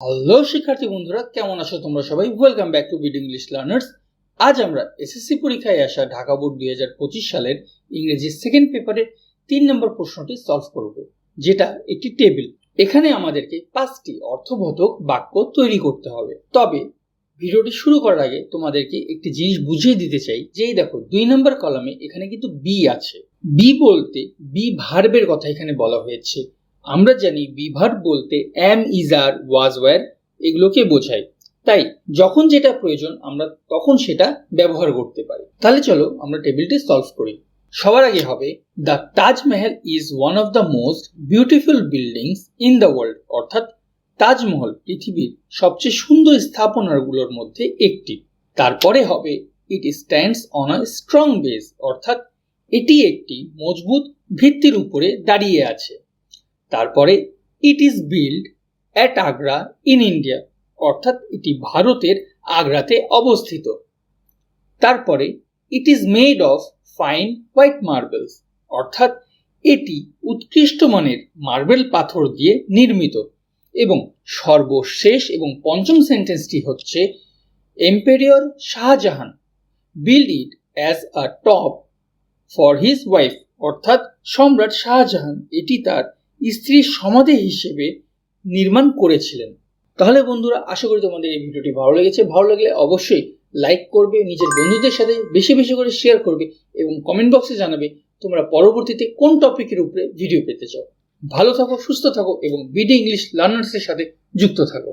Hello শিক্ষার্থী বন্ধুরা, কেমন আছো তোমরা সবাই? Welcome back to BD English learners. আজ আমরা এসএসসি পরীক্ষায় আসা ঢাকা বোর্ড 2025 সালের ইংরেজি সেকেন্ড পেপারের 3 নম্বর প্রশ্নটি সলভ করব, যেটা একটি টেবিল। এখানে আমাদেরকে 5টি অর্থবোধক বাক্য তৈরি করতে হবে। তবে ভিডিওটি শুরু করার আগে তোমাদেরকে একটি জিনিস বুঝিয়ে দিতে চাই, যেই দেখো 2 নম্বর কলামে এখানে কিন্তু বি আছে। বি বলতে বি ভার্বের কথা এখানে বলা হয়েছে। আমরা জানি বি ভার্ব বলতে অ্যাম, ইজ, আর, ওয়াজ, ওয়্যার এগুলোকে বোঝায়। তাই যখন যেটা প্রয়োজন আমরা তখন সেটা ব্যবহার করতে পারি। তাহলে চলো আমরা টেবিলটি সলভ করি। সবার আগে হবে the Taj Mahal is one of the most beautiful buildings in the world, অর্থাৎ তাজমহল পৃথিবীর সবচেয়ে সুন্দর স্থাপনাগুলোর মধ্যে একটি। তারপরে হবে it stands on a strong base, অর্থাৎ এটি একটি মজবুত ভিত্তির উপরে দাঁড়িয়ে আছে। তারপরে it is build at Agra in India, অর্থাৎ এটি ভারতের আগ্রাতে অবস্থিত। তারপরে it is made of fine white marbles, অর্থাৎ এটি উৎকৃষ্ট মানের মার্বেল পাথর দিয়ে নির্মিত। এবং সর্বশেষ এবং পঞ্চম সেন্টেন্সটি হচ্ছে এম্পেরিয়র Shahjahan build it as a top for his wife, অর্থাৎ সম্রাট শাহজাহান এটি তার স্ত্রীর সমাধি হিসেবে নির্মাণ করেছিলেন। তাহলে বন্ধুরা, আশা করি তোমাদের এই ভিডিওটি ভালো লেগেছে। ভালো লাগলে অবশ্যই লাইক করবে, নিজের বন্ধুদের সাথে বেশি বেশি করে শেয়ার করবে এবং কমেন্ট বক্সে জানাবে তোমরা পরবর্তীতে কোন টপিকের উপরে ভিডিও পেতে চাও। ভালো থাকো, সুস্থ থাকো এবং বিডি ইংলিশ লার্নার্সের সাথে যুক্ত থাকো।